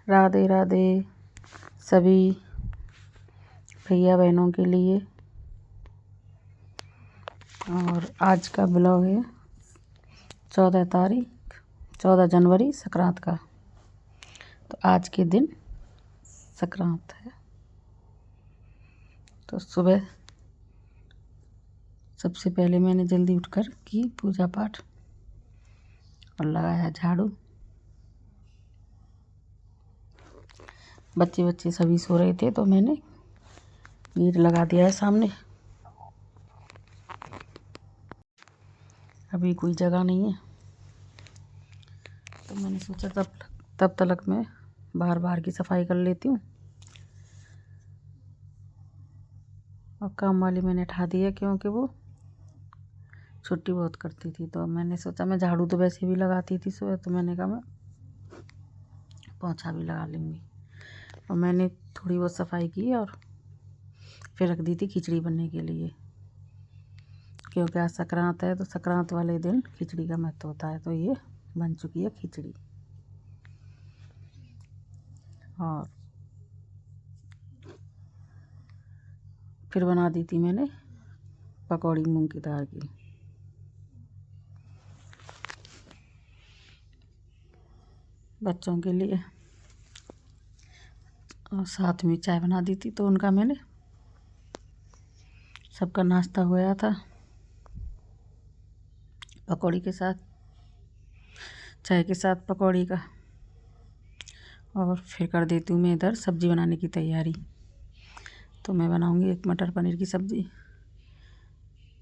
राधे राधे सभी भैया बहनों के लिए। और आज का ब्लॉग है 14 जनवरी संक्रांत का। तो आज के दिन संक्रांत है। तो सुबह सबसे पहले मैंने जल्दी उठकर की पूजा पाठ और लगाया झाड़ू। बच्चे सभी सो रहे थे तो मैंने गेट लगा दिया है सामने। अभी कोई जगह नहीं है तो मैंने सोचा तब तक मैं बाहर की सफाई कर लेती हूँ। और काम वाली मैंने उठा दी है क्योंकि वो छुट्टी बहुत करती थी। तो मैंने सोचा मैं झाड़ू तो वैसे भी लगाती थी सुबह, तो मैंने कहा मैं पोंछा भी लगा लूँगी। और मैंने थोड़ी बहुत सफाई की और फिर रख दी थी खिचड़ी बनने के लिए, क्योंकि आज संक्रांत है। तो संक्रांत वाले दिन खिचड़ी का महत्व होता है। तो ये बन चुकी है खिचड़ी। और फिर बना दी थी मैंने पकौड़ी मूंग की दाल की। बच्चों के लिए और साथ में चाय बना दी थी। तो उनका मैंने सबका नाश्ता हो गया था पकौड़ी के साथ, चाय के साथ पकौड़ी का। और फिर कर देती हूँ मैं इधर सब्ज़ी बनाने की तैयारी। तो मैं बनाऊँगी एक मटर पनीर की सब्ज़ी।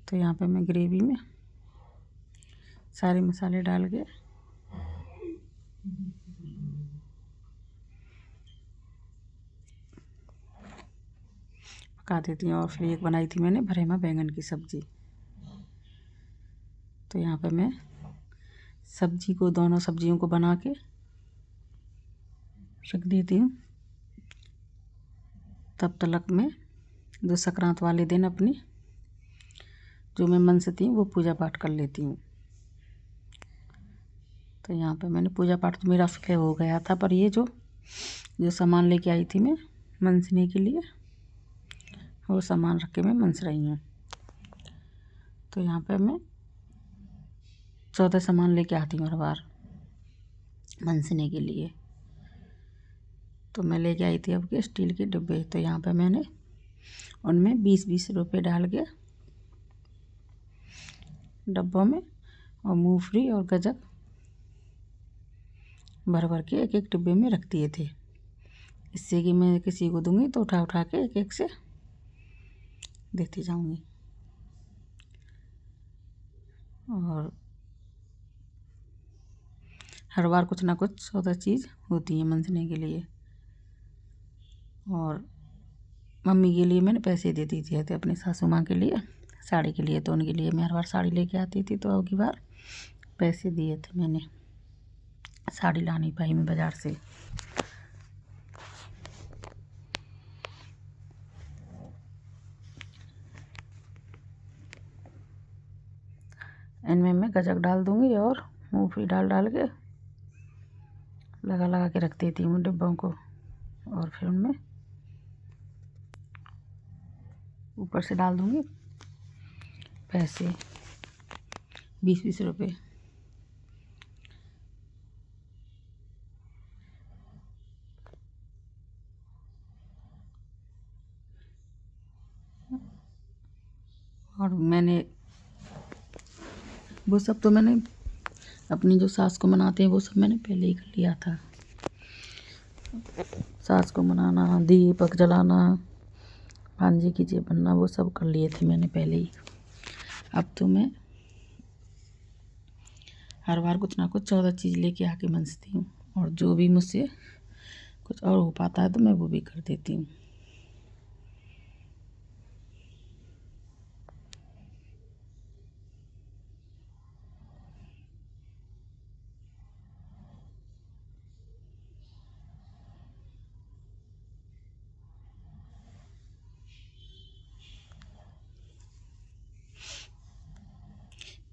तो यहाँ पे मैं ग्रेवी में सारे मसाले डाल के पका देती हूँ। और फिर एक बनाई थी मैंने भरेमा बैंगन की सब्ज़ी। तो यहाँ पे मैं दोनों सब्जियों को बना के रख देती हूँ। तब तक मैं जो संक्रांत वाले दिन अपनी जो मैं मनसती हूँ वो पूजा पाठ कर लेती हूँ। तो यहाँ पे मैंने पूजा पाठ तो मेरा सुबह हो गया था, पर ये जो सामान लेके आई थी मैं मनसने के लिए, वो सामान रख के मैं मनस रही हूँ। तो यहाँ पे मैं 14 सामान लेके आती हूँ हर बार मनसने के लिए। तो मैं लेके आई थी अब के स्टील के डिब्बे। तो यहाँ पे मैंने उनमें 20-20 रुपये डाल के डब्बों में और मूंगफली और गजक भर के एक डिब्बे में रख दिए थे। इससे कि मैं किसी को दूंगी तो उठा के एक से देती जाऊंगी। और हर बार कुछ ना कुछ 14 चीज़ होती है मनसने के लिए। और मम्मी के लिए मैंने पैसे दे दिए थे अपनी सासू माँ के लिए साड़ी के लिए। तो उनके लिए मैं हर बार साड़ी लेके आती थी। तो अब की बार पैसे दिए थे मैंने, साड़ी ला नहीं पाई मैं बाज़ार से। इनमें मैं गजक डाल दूंगी और मूंगफली डाल के लगा के रख देती हूँ डिब्बों को। और फिर उनमें ऊपर से डाल दूंगी पैसे 20-20 रुपये। और मैंने वो सब तो मैंने अपनी जो सास को मनाते हैं वो सब मैंने पहले ही कर लिया था। सास को मनाना, दीपक जलाना, भांजे की जेब बनना, वो सब कर लिए थे मैंने पहले ही। अब तो मैं हर बार कुछ ना कुछ 14 चीज़ लेके आके मनसती हूँ। और जो भी मुझसे कुछ और हो पाता है तो मैं वो भी कर देती हूँ।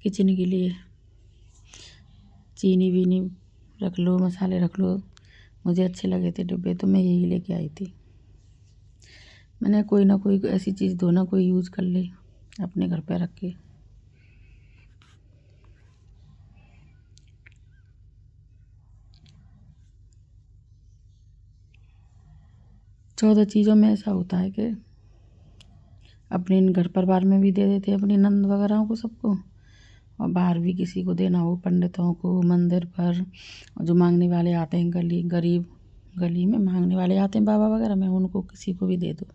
किचन के लिए चीनी बीनी रख लो, मसाले रख लो, मुझे अच्छे लगे थे डिब्बे तो मैं यही लेके आई थी। मैंने कोई ना कोई ऐसी चीज़ दो ना कोई यूज़ कर ले अपने घर पे रख के। चौदह चीज़ों में ऐसा होता है कि अपने घर परिवार में भी दे देते अपनी नंद वगैरह को सबको, और बाहर भी किसी को देना हो, पंडितों को, मंदिर पर, जो मांगने वाले आते हैं गली में मांगने वाले आते हैं बाबा वगैरह में, उनको किसी को भी दे दो।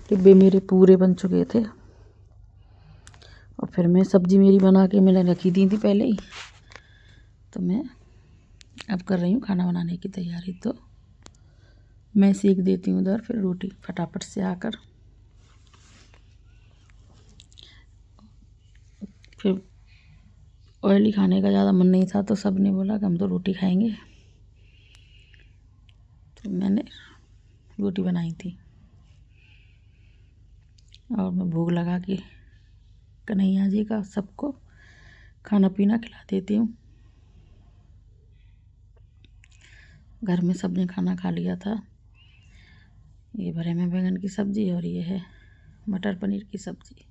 डिब्बे मेरे पूरे बन चुके थे और फिर मैं सब्ज़ी मेरी बना के मैंने रखी दी थी पहले ही, तो मैं अब कर रही हूँ खाना बनाने की तैयारी। तो मैं सेक देती हूँ उधर, फिर रोटी फटाफट से आकर फिर ऑयली खाने का ज़्यादा मन नहीं था तो सब ने बोला कि हम तो रोटी खाएंगे, तो मैंने रोटी बनाई थी और मैं भोग लगा के कन्हैया जी का सबको खाना पीना खिला देती हूँ। घर में सब ने खाना खा लिया था। ये भरे में बैंगन की सब्ज़ी और ये है मटर पनीर की सब्ज़ी।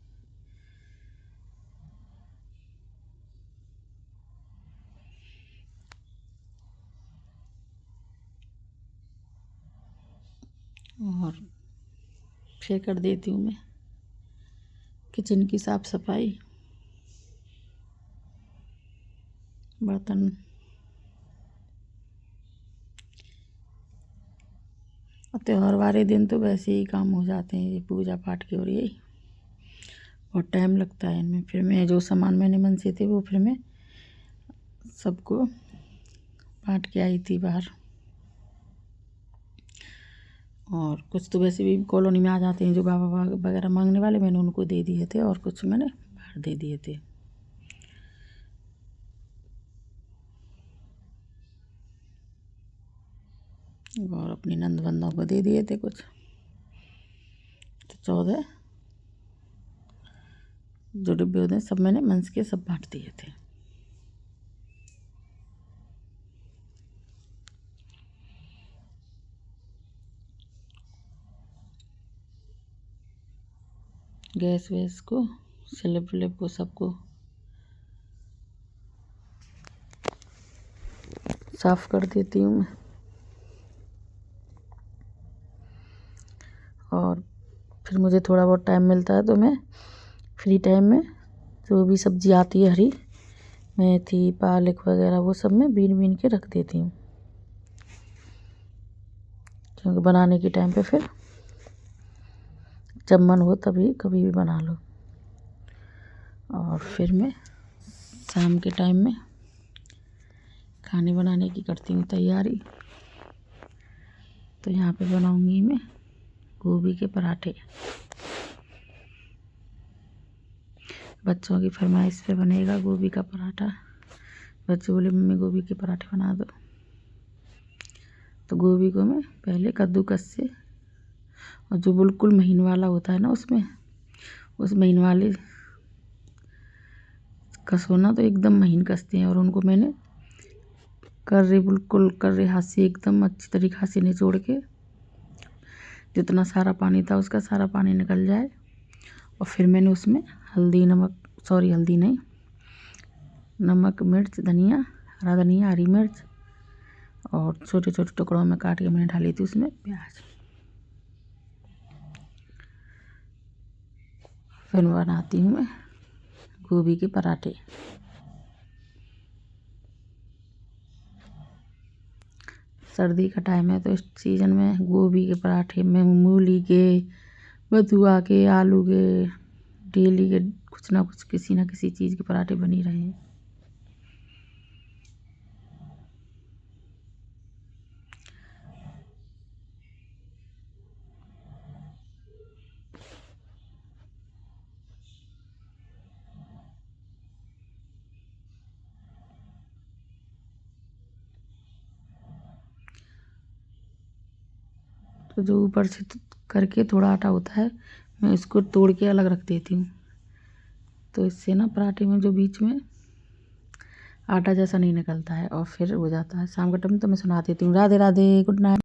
और फिर कर देती हूँ मैं किचन की साफ़ सफाई, बर्तन त्यौहार वाले दिन तो वैसे ही काम हो जाते हैं, ये पूजा पाठ की और यही और टाइम लगता है इनमें। फिर मैं जो सामान मैंने मन से थे वो फिर मैं सबको बांट के आई थी बाहर, और कुछ तो वैसे भी कॉलोनी में आ जाते हैं जो बाबा वगैरह मांगने वाले, मैंने उनको दे दिए थे और कुछ मैंने बाहर दे दिए थे। और अपनी नंद बंदों को दे दिए थे कुछ। तो 14 जो डिब्बे होते हैं सब मैंने मंस के सब बांट दिए थे। गैस वैस को, स्लेब व्लेब को सबको साफ़ कर देती हूँ मैं। और फिर मुझे थोड़ा बहुत टाइम मिलता है तो मैं फ्री टाइम में जो भी सब्ज़ी आती है हरी, मेथी पालक वगैरह, वो सब मैं बीन बीन के रख देती हूँ, क्योंकि बनाने के टाइम पे फिर जब मन हो तभी कभी भी बना लो। और फिर मैं शाम के टाइम में खाने बनाने की करती हूँ तैयारी। तो यहाँ पे बनाऊँगी मैं गोभी के पराठे। बच्चों की फरमाइश पे बनेगा गोभी का पराठा। बच्चे बोले मम्मी गोभी के पराठे बना दो। तो गोभी को मैं पहले कद्दूकस से, और जो बिल्कुल महीन वाला होता है ना उसमें, उस महीन वाले कसो ना तो एकदम महीन कसते हैं, और उनको मैंने बिल्कुल कर्रे हाथ से एकदम अच्छी तरीक़ा से निचोड़ के जितना सारा पानी था उसका सारा पानी निकल जाए। और फिर मैंने उसमें हल्दी नहीं, नमक मिर्च धनिया, हरा धनिया, हरी मिर्च और छोटे छोटे टुकड़ों में काट के मैंने डाली थी उसमें प्याज। फिर बनाती हूँ मैं गोभी के पराठे। सर्दी का टाइम है तो इस सीज़न में गोभी के पराठे में, मूली के, बथुआ के, आलू के, डेली के कुछ ना कुछ किसी ना किसी चीज़ के पराठे बन ही रहे हैं। तो जो ऊपर से करके थोड़ा आटा होता है मैं इसको तोड़ के अलग रख देती हूँ, तो इससे ना पराठे में जो बीच में आटा जैसा नहीं निकलता है और फिर हो जाता है। शाम का टाइम तो मैं सुना देती हूँ। Radhe Radhe, good night.